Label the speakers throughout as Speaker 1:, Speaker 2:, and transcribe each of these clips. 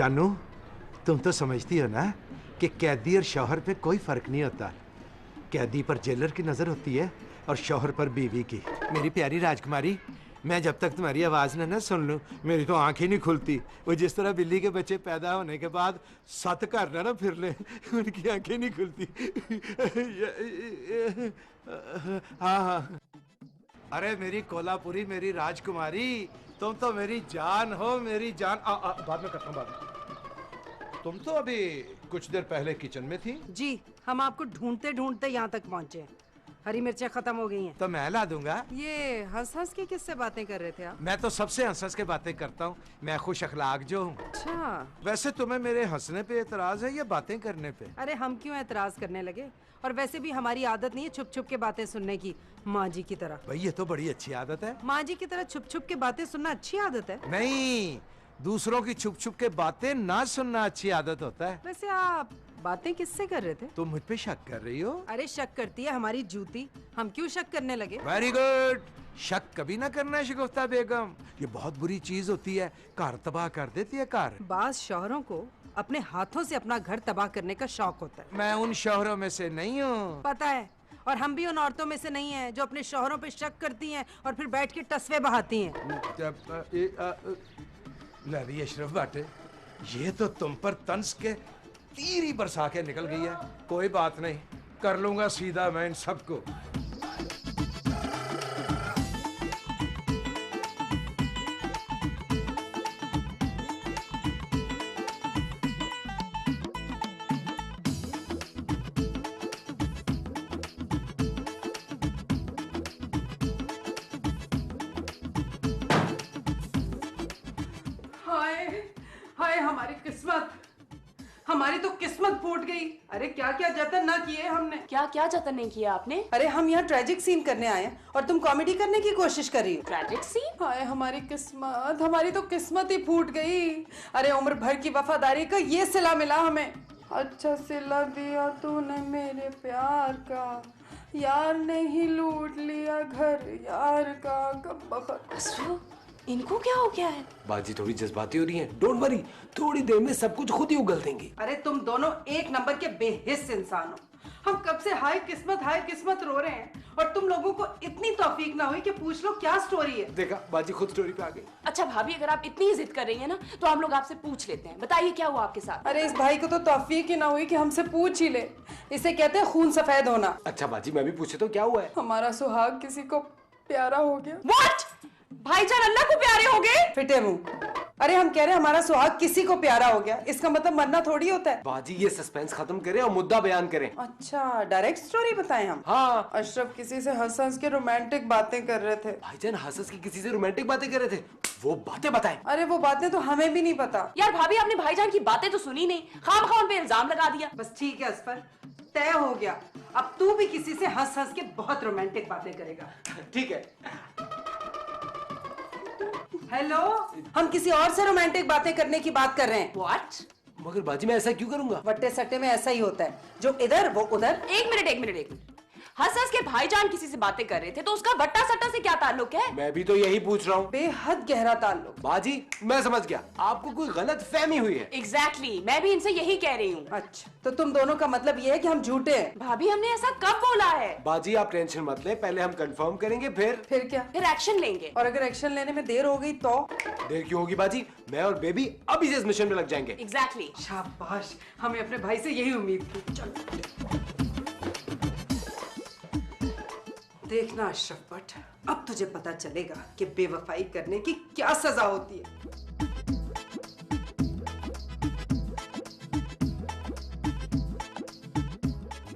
Speaker 1: जानू, तुम तो समझती हो ना कि कैदी और शौहर पे कोई फर्क नहीं होता। कैदी पर जेलर की नजर होती है और शौहर पर बीवी की। मेरी प्यारी राजकुमारी, मैं जब तक तुम्हारी आवाज ना सुन लूं, मेरी तो आंखें नहीं खुलती। वो जिस तरह बिल्ली के बच्चे पैदा होने के बाद 7 घर ना फिर ले, उनकी आंखें नहीं खुलती। हाँ हाँ, अरे मेरी कोल्हापुरी, मेरी राजकुमारी, तुम तो मेरी जान हो, मेरी जान। बाद में करता हूँ, बाद में। तुम तो अभी कुछ देर पहले किचन में थी।
Speaker 2: जी, हम आपको ढूंढते ढूंढते यहाँ तक पहुँचे। हरी मिर्चें खत्म हो गई हैं।
Speaker 1: तो मैं ला दूंगा।
Speaker 2: ये हंस हंस के किससे बातें कर रहे थे आप?
Speaker 1: मैं तो सबसे हंस हंस के बातें करता हूँ, मैं खुश अखलाक जो हूँ।
Speaker 2: अच्छा,
Speaker 1: वैसे तुम्हें मेरे हंसने पे एतराज है या बातें करने पे?
Speaker 2: अरे हम क्यों एतराज करने लगे? और वैसे भी हमारी आदत नहीं है छुप छुप के बातें सुनने की, माँ जी की तरह।
Speaker 1: भाई ये तो बड़ी अच्छी आदत है।
Speaker 2: माँ जी की तरह छुप छुप के बातें सुनना अच्छी आदत है?
Speaker 1: नहीं, दूसरों की छुप छुप के बातें ना सुनना अच्छी आदत होता है।
Speaker 2: वैसे आप बातें किससे कर रहे थे?
Speaker 1: तुम मुझ पे शक कर रही हो?
Speaker 2: अरे शक करती है हमारी जूती, हम क्यों शक करने लगे?
Speaker 1: Very good. शक कभी ना करना शगुफ्ता बेगम, ये बहुत बुरी चीज होती है, घर तबाह कर देती है घर।
Speaker 2: बाज शौहरों को अपने हाथों से अपना घर तबाह करने का शौक होता है।
Speaker 1: मैं उन शौहरों में से नहीं हूँ।
Speaker 2: पता है, और हम भी उन औरतों में से नहीं हैं जो अपने शौहरों पे शक करती हैं और फिर बैठ के टसवे बहाती हैं।
Speaker 1: लवी अशरफ बाटे, ये तो तुम पर तंज के तीर ही बरसा के निकल गई है। कोई बात नहीं, कर लूंगा सीधा मैं इन सबको।
Speaker 2: हाय हाय, हमारी किस्मत, हमारी तो किस्मत फूट गई। अरे क्या क्या जतन ना किए हमने।
Speaker 3: क्या क्या जतन नहीं किया आपने?
Speaker 2: अरे हम यहाँ ट्रेजिक सीन करने आए हैं और तुम कॉमेडी करने की कोशिश कर रही हो।
Speaker 3: Tragic scene?
Speaker 2: हाय हमारी किस्मत, हमारी तो किस्मत ही फूट गई। अरे उम्र भर की वफादारी का ये सिला मिला हमें। अच्छा सिला दिया तूने मेरे प्यार का, यार ने ही लूट लिया घर यार का। कब बखत
Speaker 3: इनको क्या हो गया है?
Speaker 4: बाजी थोड़ी जज्बाती हो रही है। डोंट वरी, थोड़ी देर में सब कुछ खुद ही उगल देंगे।
Speaker 2: अरे तुम दोनों एक नंबर के बेहिस इंसान हो। हम कब से हाय किस्मत रो रहे हैं और तुम लोगों को इतनी तौफीक ना हुई कि पूछ लो क्या स्टोरी है।
Speaker 4: देखा, बाजी खुद स्टोरी पे आ गई।
Speaker 3: अच्छा भाभी, अगर आप इतनी जिद कर रही हैं ना तो हम लोग आपसे पूछ लेते हैं। बताइए क्या हुआ आपके साथ?
Speaker 2: अरे इस भाई को तो तौफीक ही ना हुई कि हमसे पूछ ही ले। इसे कहते हैं खून सफेद होना।
Speaker 4: अच्छा बाजी, मैं भी पूछे तो क्या हुआ है?
Speaker 2: हमारा सुहाग किसी को प्यारा हो गया।
Speaker 3: What? भाईजान अल्लाह को प्यारे हो गए?
Speaker 2: फिटे मुंह। अरे हम कह रहे हैं हमारा सुहाग किसी को प्यारा हो गया, इसका मतलब मरना थोड़ी होता है।
Speaker 4: बाजी ये सस्पेंस खत्म करें और मुद्दा बयान करें।
Speaker 2: अच्छा, डायरेक्ट स्टोरी बताएं हम?
Speaker 4: हाँ।
Speaker 2: अशरफ किसी से हंस हंस के रोमांटिक बातें कर रहे थे।
Speaker 4: भाईजान हंस की किसी से रोमांटिक बातें कर रहे थे, वो बातें बताएं।
Speaker 2: अरे वो बातें तो हमें भी नहीं पता।
Speaker 3: यार भाभी, आपने भाईजान की बातें तो सुनी नहीं, खाम पे इल्जाम लगा दिया।
Speaker 2: बस ठीक है असफर, तय हो गया। अब तू भी किसी से हंस हंस के बहुत रोमांटिक बातें करेगा।
Speaker 4: ठीक है।
Speaker 2: हेलो, हम किसी और से रोमांटिक बातें करने की बात कर रहे हैं।
Speaker 3: What?
Speaker 4: मगर बाजी मैं ऐसा क्यों करूंगा?
Speaker 2: वट्टे सट्टे में ऐसा ही होता है, जो इधर वो उधर।
Speaker 3: एक मिनट। हंस हंस के भाईजान किसी से बातें कर रहे थे तो उसका वट्टा सट्टा से क्या ताल्लुक है?
Speaker 4: मैं भी तो यही पूछ रहा हूँ।
Speaker 2: बेहद गहरा ताल्लुक।
Speaker 4: बाजी मैं समझ गया, आपको कोई गलत फहमी हुई है।
Speaker 3: Exactly, मैं भी इनसे यही कह रही हूँ।
Speaker 2: अच्छा, तो तुम दोनों का मतलब ये है कि हम झूठे हैं?
Speaker 3: भाभी, हमने ऐसा कब बोला है?
Speaker 4: बाजी आप टेंशन मत ले, पहले हम कंफर्म करेंगे,
Speaker 2: फिर क्या?
Speaker 3: फिर एक्शन लेंगे।
Speaker 2: और अगर एक्शन लेने में देर हो गई तो?
Speaker 4: देर क्यों होगी बाजी, मैं और बेबी अभी से इस मिशन में लग जाएंगे।
Speaker 3: Exactly.
Speaker 2: शाबाश, हमें अपने भाई से यही उम्मीद थी। चलो देखना अशरफ भट्ट, अब तुझे पता चलेगा कि बेवफाई करने की क्या सजा होती है।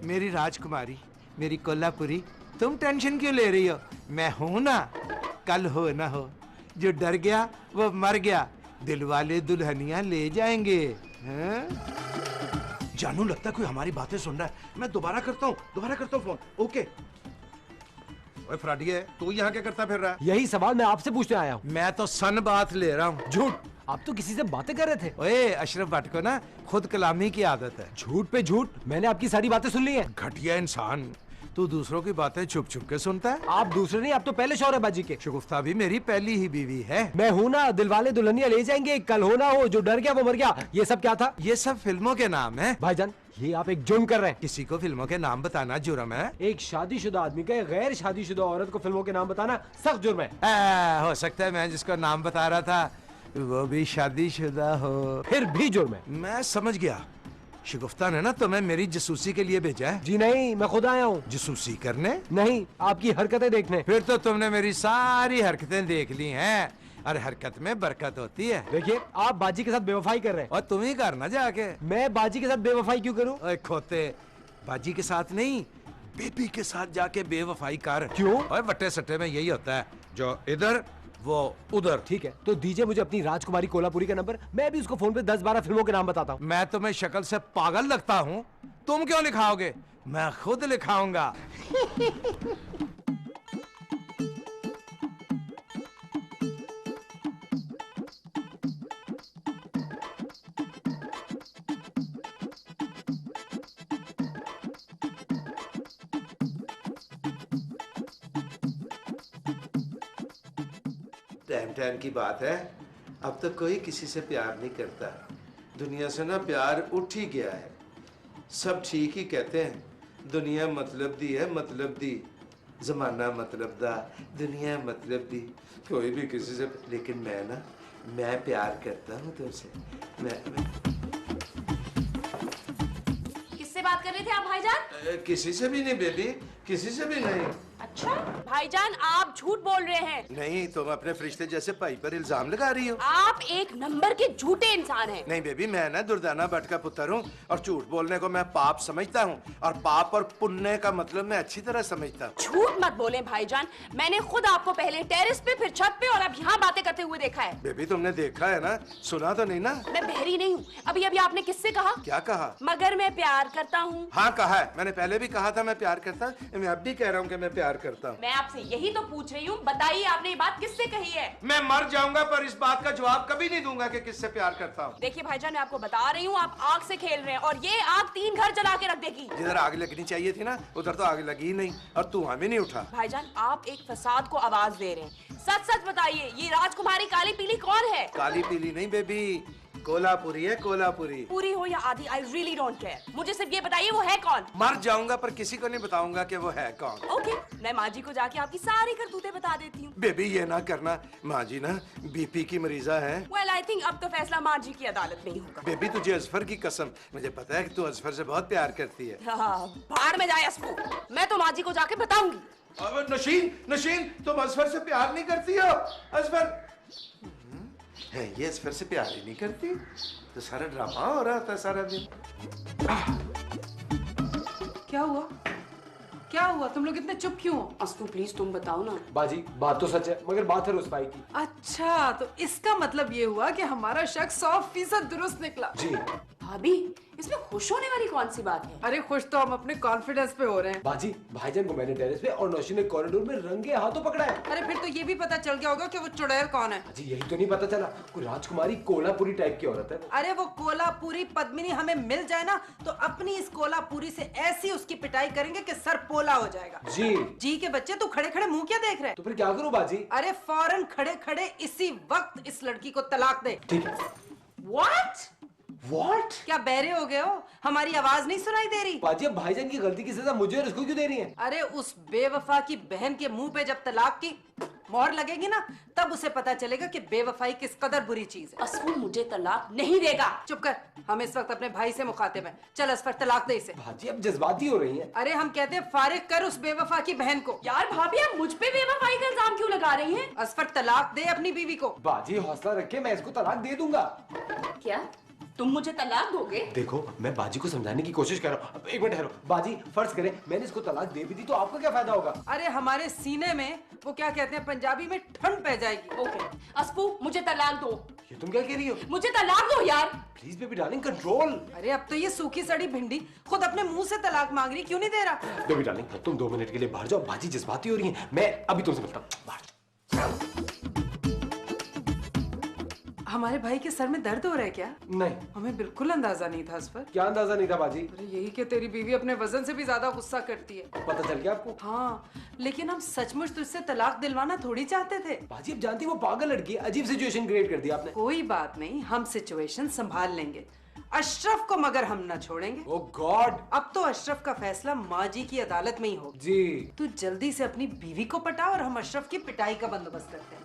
Speaker 1: मेरी राजकुमारी, मेरी कोल्हापुरी, तुम टेंशन क्यों ले रही हो? मैं हूं ना। कल हो ना हो, जो डर गया वो मर गया। दिल वाले दुल्हनिया ले जाएंगे। जानू, लगता है कोई हमारी बातें सुन रहा है। मैं दोबारा करता हूँ फोन। ओके। ओए फ्राडिये, तू यहाँ क्या करता फिर रहा है?
Speaker 4: यही सवाल मैं आपसे पूछने आया हूँ।
Speaker 1: मैं तो सन बात ले रहा हूँ।
Speaker 4: झूठ, आप तो किसी से बातें कर रहे थे।
Speaker 1: ओए अशरफ भट्ट को ना खुद कलामी की आदत है।
Speaker 4: झूठ पे झूठ, मैंने आपकी सारी बातें सुन ली हैं।
Speaker 1: घटिया इंसान, तू दूसरों की बातें छुप छुप के सुनता है।
Speaker 4: आप दूसरे नहीं, आप तो पहले शौहर है बाजी के।
Speaker 1: शगुफ्ता भी मेरी पहली ही बीवी है।
Speaker 4: मैं हूं ना, दिलवाले दुल्हनिया ले जाएंगे, कल हो ना हो, जो डर गया वो मर गया, ये सब क्या था?
Speaker 1: ये सब फिल्मों के नाम है
Speaker 4: भाईजान ये आप एक जुर्म कर रहे हैं।
Speaker 1: किसी को फिल्मों के नाम बताना जुर्म है?
Speaker 4: एक शादीशुदा आदमी का एक गैर शादीशुदा औरत को फिल्मों के नाम बताना सख्त जुर्म है।
Speaker 1: हो सकता है मैं जिसका नाम बता रहा था वो भी शादीशुदा हो।
Speaker 4: फिर भी जुर्म है।
Speaker 1: मैं समझ गया, शगुफ्ता ने ना तुम्हें मेरी जासूसी के लिए भेजा है।
Speaker 4: जी नहीं, मैं खुद आया हूँ।
Speaker 1: जासूसी करने?
Speaker 4: नहीं, आपकी हरकतें देखने।
Speaker 1: फिर तो तुमने मेरी सारी हरकतें देख ली हैं। और हरकत में बरकत होती है।
Speaker 4: देखिए आप बाजी के साथ बेवफाई कर रहे हैं।
Speaker 1: और तुम ही करना जाके।
Speaker 4: मैं बाजी के साथ बेवफाई क्यों करूं?
Speaker 1: ओए खोते, बाजी के साथ नहीं, बेबी के साथ जाके बेवफाई कर।
Speaker 4: क्यों?
Speaker 1: ओए वट्टे सट्टे में यही होता है, जो इधर वो उधर।
Speaker 4: ठीक है, तो दीजिए मुझे अपनी राजकुमारी कोल्हापुरी का नंबर, मैं भी उसको फोन पे 10-12 फिल्मों के नाम बताता हूँ।
Speaker 1: मैं तुम्हें शक्ल से पागल लगता हूँ? तुम क्यों लिखाओगे? मैं खुद लिखाऊंगा। टाइम टाइम की बात है, अब तक कोई किसी से प्यार नहीं करता। दुनिया से ना प्यार उठ ही गया है। सब ठीक ही कहते हैं, दुनिया मतलब दी है, मतलब दी। जमाना मतलब दा, दुनिया मतलब दी। कोई भी किसी से, लेकिन मैं प्यार करता हूँ तुमसे। मैं
Speaker 3: किससे बात कर रहे थे आप भाईजान?
Speaker 1: किसी से भी नहीं बेबी, किसी से भी नहीं।
Speaker 3: अच्छा भाईजान आप झूठ बोल रहे हैं।
Speaker 1: नहीं, तुम अपने फरिश्ते जैसे भाई पर इल्जाम लगा रही हो।
Speaker 3: आप एक नंबर के झूठे इंसान हैं।
Speaker 1: नहीं बेबी, मैं ना दुर्दाना भट्ट का पुत्र हूँ और झूठ बोलने को मैं पाप समझता हूँ, और पाप और पुण्य का मतलब मैं अच्छी तरह समझता हूँ।
Speaker 3: झूठ मत बोले भाईजान, मैंने खुद आपको पहले टेरेस पे, फिर छत पे और अब यहाँ बातें करते हुए देखा है।
Speaker 1: बेबी तुमने देखा है ना, सुना तो नहीं ना?
Speaker 3: मैं बहरी नहीं हूँ। अभी अभी आपने किससे कहा?
Speaker 1: क्या कहा?
Speaker 3: मगर मैं प्यार करता हूँ।
Speaker 1: हाँ कहा है, मैंने पहले भी कहा था मैं प्यार करता हूँ। मैं अब भी कह रहा हूँ कि मैं प्यार करता हूँ।
Speaker 3: मैं आपसे यही तो पूछ रही हूँ, बताइए आपने ये बात किससे कही है?
Speaker 1: मैं मर जाऊंगा पर इस बात का जवाब कभी नहीं दूंगा कि किससे प्यार करता हूँ।
Speaker 3: देखिए भाईजान मैं आपको बता रही हूँ, आप आग से खेल रहे हैं और ये आग 3 घर जला के रख देगी।
Speaker 1: जिधर आग लगनी चाहिए थी ना, उधर तो आग लगी ही नहीं, और धुआं भी नहीं उठा।
Speaker 3: भाईजान आप एक फसाद को आवाज दे रहे हैं। सच सच बताइए, ये राजकुमारी काली पीली कौन है?
Speaker 1: काली पीली नहीं बेबी, कोल्हापुरी है, कोल्हापुरी।
Speaker 3: पूरी हो या आधी, आई रियली डोंट केयर। मुझे सिर्फ ये बताइए वो है कौन?
Speaker 1: मर जाऊंगा पर किसी को नहीं बताऊंगा कि वो है कौन।
Speaker 3: ओके, मैं माँ जी को जाके आपकी सारी करतूतें बता देती हूँ।
Speaker 1: बेबी ये ना करना, माँ जी ना बीपी की मरीजा है।
Speaker 3: वेल आई थिंक अब तो फैसला माँ जी की अदालत में ही होगा।
Speaker 1: बेबी तुझे अजफर की कसम, मुझे पता है कि तू अजफर से बहुत प्यार करती है।
Speaker 3: हाँ, भाड़ में जाए अस्पू, मैं तो माँ जी को जाके बताऊंगी।
Speaker 1: अब नशीन तुम अजफर से प्यार नहीं करती हो? अजफर है, ये अजफर से प्यार ही नहीं करती, तो सारा ड्रामा हो रहा था सारा दिन।
Speaker 2: क्या हुआ? क्या हुआ? तुम लोग इतने चुप क्यों हो?
Speaker 3: अस्पू प्लीज तुम बताओ ना।
Speaker 4: बाजी बात तो सच है, मगर बात है रुस्वाई की।
Speaker 2: अच्छा, तो इसका मतलब ये हुआ कि हमारा शक 100% दुरुस्त निकला।
Speaker 4: जी
Speaker 3: भाभी, इसमें खुश होने वाली कौन सी बात है?
Speaker 2: अरे खुश तो हम अपने कॉन्फिडेंस पे हो रहे हैं।
Speaker 4: बाजी भाईजान को मैंने टेरेस पे और नौशी ने कॉरिडोर में रंगे हाथों पकड़ा है।
Speaker 2: अरे फिर तो ये भी पता चल गया होगा कि वो चुड़ैल कौन है।
Speaker 4: जी यही तो नहीं पता चला, कोई राजकुमारी कोल्हापुरी टाइप की औरत है।
Speaker 2: अरे वो कोल्हापुरी पद्मिनी हमें मिल जाए ना, तो अपनी इस कोल्हापुरी से ऐसी उसकी पिटाई करेंगे कि सर पोला हो जाएगा। जी के बच्चे, तू खड़े खड़े मुंह क्या देख रहे?
Speaker 4: तो फिर क्या करूं बाजी?
Speaker 2: अरे फौरन खड़े खड़े इसी वक्त इस लड़की को तलाक दे।
Speaker 4: ठीक है।
Speaker 2: What?
Speaker 4: What?
Speaker 2: क्या बहरे हो गए हो? हमारी आवाज नहीं सुनाई दे रही?
Speaker 4: बाजी अब भाईजान की गलती की सजा मुझे और इसको क्यों दे रही हैं?
Speaker 2: अरे उस बेवफा की बहन के मुंह पे जब तलाक की मोहर लगेगी ना, तब उसे पता चलेगा कि बेवफाई किस कदर बुरी चीज है।
Speaker 3: अस्पू मुझे तलाक नहीं देगा।
Speaker 2: चुप कर, हम इस वक्त अपने भाई से मुखातिब हैं। चल असफर तलाक दे इसे।
Speaker 4: बाजी अब जज्बाती हो रही हैं।
Speaker 2: अरे हम कहते हैं फारिग कर उस बेवफा की बहन को।
Speaker 3: यार भाभी आप मुझ पे बेवफाई का इल्जाम क्यों लगा रही हैं?
Speaker 2: असफर तलाक दे अपनी बीवी को।
Speaker 4: बाजी हौसला रखे, मैं इसको तलाक दे दूंगा।
Speaker 3: क्या तुम मुझे तलाक दोगे?
Speaker 4: देखो मैं बाजी को समझाने की कोशिश कर रहा हूँ। एक मिनट ठहरो। बाजी फर्ज करें मैंने इसको तलाक दे भी दी तो आपका क्या फायदा होगा?
Speaker 2: अरे हमारे सीने में वो क्या कहते हैं पंजाबी में ठंड पै जाएगी।
Speaker 3: ओके अस्पू मुझे तलाक दो।
Speaker 4: ये तुम क्या कह रही हो?
Speaker 3: मुझे तलाक दो यार।
Speaker 4: Please baby darling control.
Speaker 2: अरे अब तो ये सूखी सड़ी भिंडी खुद अपने मुंह से तलाक मांग रही, क्यों नहीं दे रहा?
Speaker 4: बेबी डार्लिंग तुम 2 मिनट के लिए बाहर जाओ, बाजी जज्बाती हो रही है, मैं अभी तुमसे मिलता हूँ। बाहर।
Speaker 2: हमारे भाई के सर में दर्द हो रहा है क्या?
Speaker 4: नहीं।
Speaker 2: हमें बिल्कुल अंदाजा नहीं था असफर।
Speaker 4: क्या अंदाजा नहीं था बाजी?
Speaker 2: अरे यही कि तेरी बीवी अपने वजन से भी ज्यादा गुस्सा करती है।
Speaker 4: पता चल गया आपको?
Speaker 2: हाँ, लेकिन हम सचमुच तुझसे तलाक दिलवाना थोड़ी चाहते थे।
Speaker 4: बाजी अब जानती वो पागल लड़की, अजीब सिचुएशन क्रिएट कर दिया आपने।
Speaker 2: कोई बात नहीं, हम सिचुएशन संभाल लेंगे। अशरफ को मगर हम न छोड़ेंगे।
Speaker 4: ओह गॉड।
Speaker 2: अब तो अशरफ का फैसला माँ जी की अदालत में ही होगा।
Speaker 4: जी।
Speaker 2: तू जल्दी से अपनी बीवी को पटा और हम अशरफ की पिटाई का बंदोबस्त करते हैं।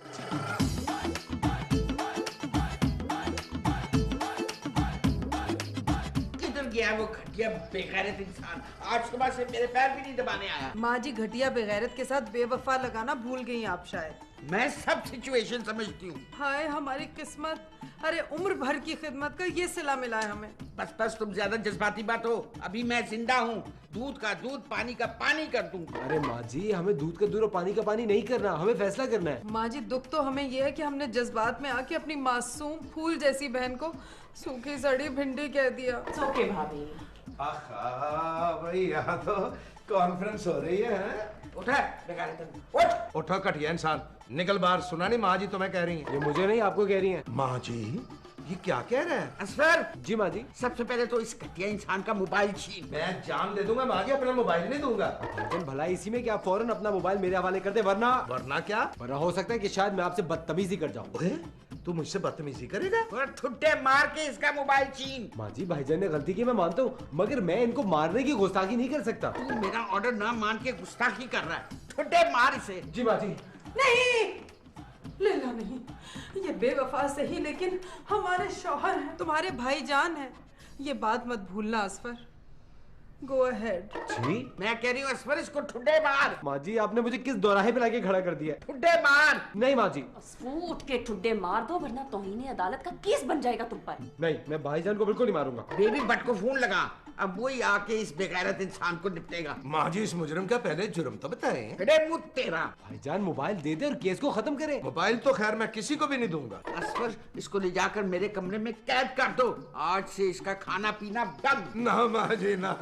Speaker 5: किधर गया वो घटिया बेगैरत इंसान? आज सुबह से मेरे पैर भी नहीं दबाने आया।
Speaker 2: माँ जी घटिया बेगैरत के साथ बेवफा लगाना भूल गई आप शायद।
Speaker 5: मैं सब सिचुएशन समझती हूँ।
Speaker 2: हाय हमारी किस्मत, अरे उम्र भर की खिदमत का ये सिला मिला है हमें।
Speaker 5: बस बस तुम ज्यादा जज्बाती बात हो। अभी मैं जिंदा हूँ, दूध का दूध पानी का पानी कर दूँ।
Speaker 4: अरे माँ जी हमें दूध का दूध और पानी का पानी नहीं करना, हमें फैसला करना है।
Speaker 2: माँ जी दुख तो हमें ये है कि हमने जज्बात में आके अपनी मासूम फूल जैसी बहन को सूखी सड़ी भिंडी कह दिया।
Speaker 3: ओके भाभी।
Speaker 1: आहा भाई यहाँ तो कॉन्फ्रेंस हो रही है।
Speaker 5: उठा बेगैरत, उठ।
Speaker 1: उठो घटिया इंसान, निकल बाहर। सुना नहीं माँ जी तुम्हें कह रही हैं।
Speaker 4: ये मुझे नहीं आपको कह रही हैं।
Speaker 1: माँ जी ये क्या कह रहे हैं?
Speaker 5: असफर,
Speaker 4: जी माँ जी।
Speaker 5: सबसे पहले तो इस घटिया इंसान का मोबाइल छीन।
Speaker 1: मैं जान दे दूंगा माँ जी, अपना मोबाइल नहीं दूंगा।
Speaker 4: भाईजान भला इसी में क्या, फौरन अपना मोबाइल मेरे हवाले कर दे, वरना
Speaker 1: वरना क्या?
Speaker 4: वरना हो सकता है कि शायद मैं आपसे बदतमीजी कर जाऊं।
Speaker 1: ओए, तू मुझसे बदतमीजी करेगा?
Speaker 5: और ठुड्डे मार के इसका मोबाइल छीन।
Speaker 4: माँ जी भाईजान ने गलती की मैं मानता हूँ, मगर मैं इनको मारने की गुस्ताखी नहीं कर सकता।
Speaker 5: तू मेरा ऑर्डर ना मान के गुस्ताखी कर रहा है। ठुड्डे मार इसे।
Speaker 4: जी माँ जी।
Speaker 2: नहीं लैला नहीं, ये बेवफा सही लेकिन हमारे शौहर हैं, तुम्हारे भाईजान हैं। ये बात मत भूलना असफर। Go ahead.
Speaker 4: जी
Speaker 5: मैं कह रही हूँ असफर, इसको ठुड्डे मार।
Speaker 4: माँ जी आपने मुझे किस दोराहे पे लाके खड़ा कर दिया है?
Speaker 5: ठुड्डे मार।
Speaker 4: नहीं माँ जी।
Speaker 3: उठ के ठुड्डे मार दो वरना तौहीन अदालत का केस बन जाएगा तुम पर।
Speaker 4: नहीं, मैं भाईजान को बिल्कुल नहीं मारूंगा।
Speaker 5: बेबी बट को फोन लगा, अब वही आके इस बेगैरत इंसान को निपटेगा।
Speaker 1: माँ जी इस मुजरिम का पहले जुर्म तो बताएं।
Speaker 5: अरे मुझ तेरा।
Speaker 4: भाईजान मोबाइल दे दे और केस को खत्म करें।
Speaker 1: मोबाइल तो खैर मैं किसी को भी नहीं दूंगा।
Speaker 5: असफर, इसको ले जाकर मेरे कमरे में कैद कर दो। आज से इसका खाना पीना बंद।
Speaker 1: ना माँ जी ना,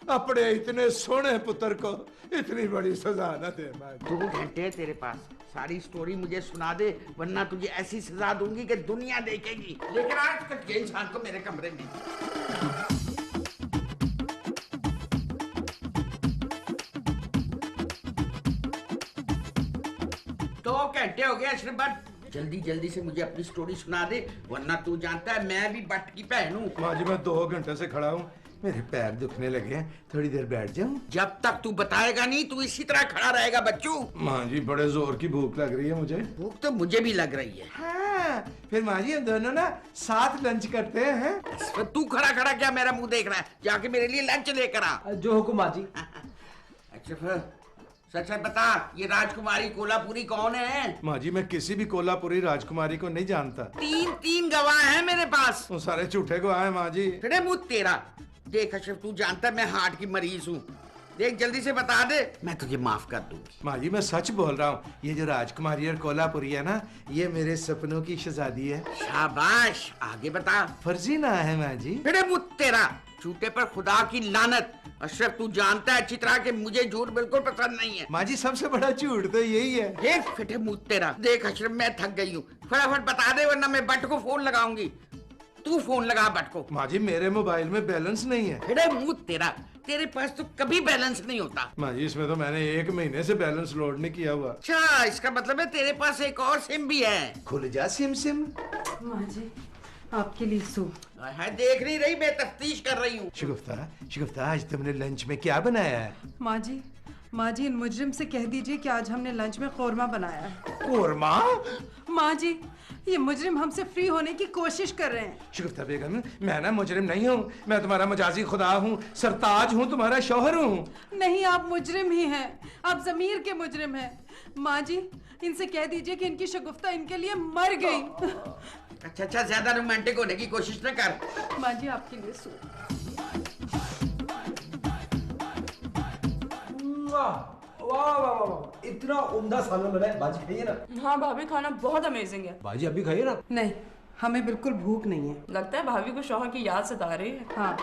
Speaker 1: अपने इतने सोने पुत्र को इतनी बड़ी सजा न दे माँ जी।
Speaker 5: 2 घंटे है तेरे पास, सारी स्टोरी मुझे सुना दे वरना तुझे ऐसी सजा दूंगी कि दुनिया देखेगी। लेकिन आज कट गए इंसान को मेरे कमरे में। 2 घंटे हो गए अशरफ भट्ट, जल्दी जल्दी से मुझे अपनी स्टोरी सुना दे वरना तू जानता है मैं भी भट्ट की बहन हूँ।
Speaker 1: माँ जी मैं 2 घंटे से खड़ा हूँ, मेरे पैर दुखने लगे हैं, थोड़ी देर बैठ जाऊं?
Speaker 5: जब तक तू बताएगा नहीं तू इसी तरह खड़ा रहेगा बच्चू।
Speaker 1: माँ जी बड़े जोर की भूख लग रही है मुझे।
Speaker 5: भूख तो मुझे भी लग रही है।
Speaker 1: हाँ, फिर माँ जी हम दोनों ना साथ लंच करते हैं।
Speaker 5: तो तू खड़ा खड़ा क्या मेरा मुंह देख रहा है? जाके मेरे लिए लंच लेकर आ।
Speaker 4: जो हुकुम माँ जी।
Speaker 5: अच्छा फिर सच सच बता, ये राजकुमारी कोल्हापुरी कौन है?
Speaker 1: माँ जी मैं किसी भी कोल्हापुरी राजकुमारी को नहीं जानता।
Speaker 5: 3 गवाह हैं मेरे पास।
Speaker 1: वो सारे झूठे को आए माँ जी।
Speaker 5: तेरे मुंह तेरा। देख अशरफ, तू जानता है मैं हार्ट की मरीज हूँ। देख जल्दी से बता दे, मैं तुझे माफ कर दूंगी।
Speaker 1: माँ जी मैं सच बोल रहा हूँ, ये जो राजकुमारी और कोल्हापुरी है ना, ये मेरे सपनों की शहजादी है।
Speaker 5: शाबाश, आगे बता।
Speaker 1: फर्जी ना है माँ जी।
Speaker 5: तेरे मुंह तेरा, झूठे पर खुदा की लानत। अशरफ तू जानता है अच्छी तरह कि मुझे झूठ बिल्कुल पसंद नहीं है।
Speaker 1: माँ जी सबसे बड़ा झूठ तो यही है।
Speaker 5: देख फिटे मुंह तेरा। देख अशरफ मैं थक गई हूँ, फटाफट बता दे वरना मैं बट को फोन लगाऊंगी। तू फोन लगा बट को।
Speaker 1: माँ जी मेरे मोबाइल में बैलेंस नहीं है।
Speaker 5: फिटे मुंह तेरा, तेरे पास तो कभी बैलेंस नहीं होता।
Speaker 1: माँ जी इसमें तो मैंने 1 महीने से बैलेंस लोड नहीं किया हुआ।
Speaker 5: अच्छा, इसका मतलब है तेरे पास एक और सिम भी है।
Speaker 1: खुल जा सिम सिम।
Speaker 2: माँ जी आपके लिए सूप।
Speaker 5: है देख नहीं रही, मैं तफ्तीश कर रही हूँ।
Speaker 1: शिगुफ्ता आज तुमने लंच में क्या बनाया है?
Speaker 2: माँ जी इन मुजरिम से कह दीजिए कि आज हमने लंच में कौरमा बनाया है।
Speaker 1: कोरमा?
Speaker 2: माँ जी ये मुजरिम हमसे फ्री होने की कोशिश कर रहे हैं।
Speaker 1: शिगुफ्ता बेगम मैं ना मुजरिम नहीं हूँ, मैं तुम्हारा मजाजी खुदा हूँ, सरताज हूँ, तुम्हारा शौहर हूँ।
Speaker 2: नहीं आप मुजरिम ही हैं, आप जमीर के मुजरिम हैं। माँ जी इनसे कह दीजिए कि इनकी शगुफ्ता इनके लिए मर गई।
Speaker 5: अच्छा, ज्यादा रोमांटिक होने की कोशिश न कर।
Speaker 2: माँ जी आपके लिए सूप।
Speaker 4: वाह वाह वाह वाह, इतना उम्दा सालन बना है। बाजी खाइए ना।
Speaker 3: हाँ भाभी खाना बहुत अमेजिंग है।
Speaker 4: बाजी अभी खाइए ना।
Speaker 2: नहीं हमें बिल्कुल भूख नहीं है।
Speaker 3: लगता है भाभी को शौहर की याद सता रही है।
Speaker 2: हाँ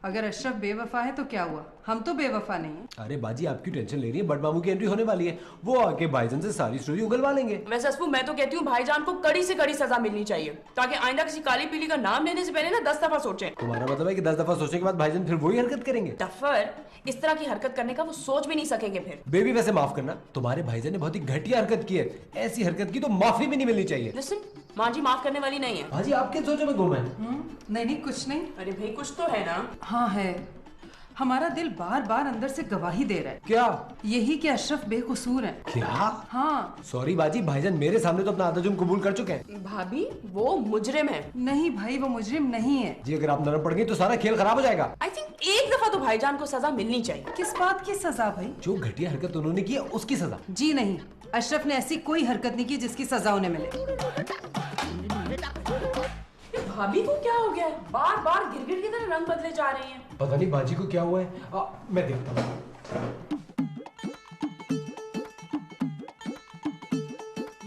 Speaker 2: अगर अशरफ बेवफा है तो क्या हुआ, हम तो बेवफा नहीं है।
Speaker 4: अरे बाजी आप क्यों टेंशन ले रही है? बड़ मामू की एंट्री होने वाली है, वो आके भाईजान से सारी स्टोरी उगलवा लेंगे।
Speaker 3: वैसे अफू मैं तो कहती हूँ भाईजान को कड़ी से कड़ी सजा मिलनी चाहिए, ताकि आइंदा किसी काली पीली का नाम लेने से पहले ना 10 दफा सोचें।
Speaker 4: तुम्हारा मतलब है कि 10 दफा सोचने के बाद भाईजान फिर वही हरकत करेंगे?
Speaker 3: टफर, इस तरह की हरकत करने का वो सोच भी नहीं सकेंगे फिर।
Speaker 4: बेबी वैसे माफ करना, तुम्हारे भाईजान ने बहुत ही घटिया हरकत की है, ऐसी हरकत की तो माफी भी नहीं मिलनी चाहिए।
Speaker 3: लिसन, माँ जी माफ करने वाली नहीं है।
Speaker 4: बाजी आप क्या सोचो में गुम है?
Speaker 2: नहीं कुछ नहीं।
Speaker 3: अरे भाई कुछ तो है ना।
Speaker 2: हाँ है, हमारा दिल बार बार अंदर से गवाही दे रहा है।
Speaker 4: क्या?
Speaker 2: यही कि अशरफ बेकसूर है।
Speaker 4: क्या?
Speaker 2: हाँ।
Speaker 4: सॉरी बाजी, भाईजान मेरे सामने तो अपना आधा जुर्म कबूल कर चुके हैं।
Speaker 3: भाभी वो मुजरिम है।
Speaker 2: नहीं भाई, वो मुजरिम नहीं है।
Speaker 4: जी अगर आप नरम पड़ गई तो सारा खेल खराब हो जाएगा।
Speaker 3: आई थिंक एक दफा तो भाईजान को सजा मिलनी चाहिए।
Speaker 2: किस बात की सजा भाई?
Speaker 4: जो घटिया हरकत उन्होंने की है उसकी सजा।
Speaker 2: जी नहीं, अशरफ ने ऐसी कोई हरकत नहीं की जिसकी सजा उन्हें मिले।
Speaker 3: भाभी को क्या हो गया है? बार बार गिरगिट की तरह रंग बदले जा रही हैं।
Speaker 4: पता नहीं बाजी को क्या हुआ है, मैं देखता हूँ।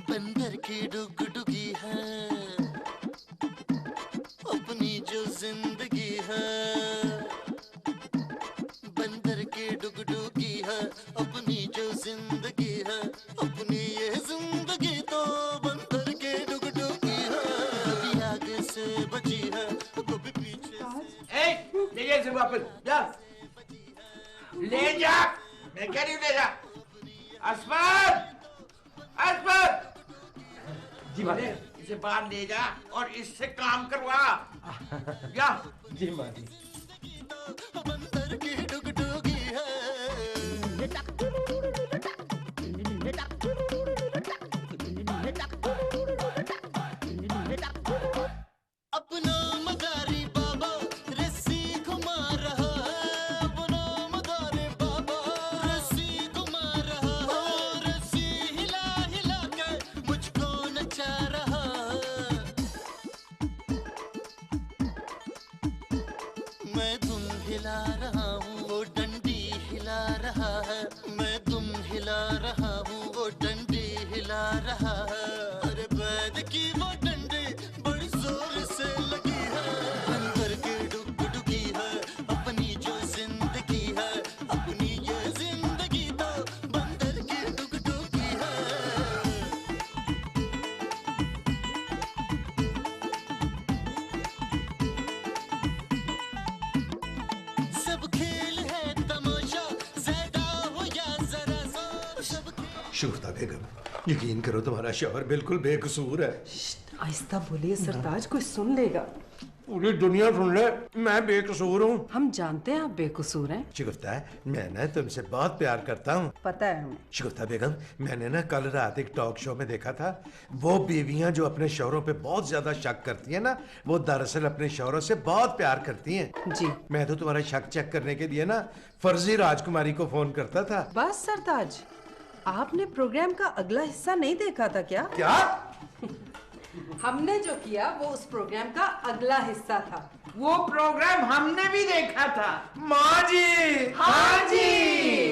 Speaker 6: बंदर की डुगडुगी है अपनी जो जिंदगी है, बंदर की डुगडुगी है अपनी जो जिंदगी है, अपनी ये जिंदगी तो बंदर की डुगडुगी है, कभी आगे से बची है कभी पीछे से।
Speaker 5: ले जा इसे वापस, जा ले जा, मैं कह रही हूँ ले जा। असफर, असफर,
Speaker 4: जी बाजी।
Speaker 5: इसे बाहर ले जा और इससे काम करवा। जा।
Speaker 4: जी बाजी।
Speaker 6: बंदर की डुगडुगी है। अपना मदारी बाबा रस्सी घुमा रहा है, अपना मदारी बाबा रस्सी घुमा रहा है, रस्सी हिला हिला के मुझको नचा रहा है। मैं तुम हिला रहा हूँ वो डंडी हिला रहा है, मैं तुम हिला रहा हूँ वो डंडी हिला रहा है, अरे बैद की वो डंडी बड़ी जोर से लगी है, अंदर की डुगडुगी है अपनी जो जिंदगी है, अपनी ये जिंदगी तो बंदर की डुगडुगी है। सब खेल है तमाशा, ज़्यादा हो या जरा सा, सब
Speaker 1: शुक्ता बेगम, यकीन करो तुम्हारा शौहर बिल्कुल बेकसूर है।
Speaker 2: आहिस्ता बोलिए सरताज, कोई सुन लेगा।
Speaker 1: पूरी दुनिया सुन ले, मैं बेकसूर हूँ।
Speaker 2: हम जानते हैं आप बेकसूर हैं।
Speaker 1: शिगुफ्ता, मैं ना तुमसे बहुत प्यार करता हूँ।
Speaker 2: पता है हमें।
Speaker 1: शिगुफ्ता बेगम, मैंने ना कल रात एक टॉक शो में देखा था, वो बीवियां जो अपने शौहरों पे बहुत ज्यादा शक करती हैं ना, वो दरअसल अपने शौहरों से बहुत प्यार करती हैं।
Speaker 2: जी।
Speaker 1: मैं तो तुम्हारा शक चेक करने के लिए ना फर्जी राजकुमारी को फोन करता था।
Speaker 2: बस सरताज, आपने प्रोग्राम का अगला हिस्सा नहीं देखा था क्या?
Speaker 1: क्या?
Speaker 2: हमने जो किया वो उस प्रोग्राम का अगला हिस्सा था।
Speaker 5: वो प्रोग्राम हमने भी देखा था।
Speaker 1: माँ जी,
Speaker 5: हाँ जी।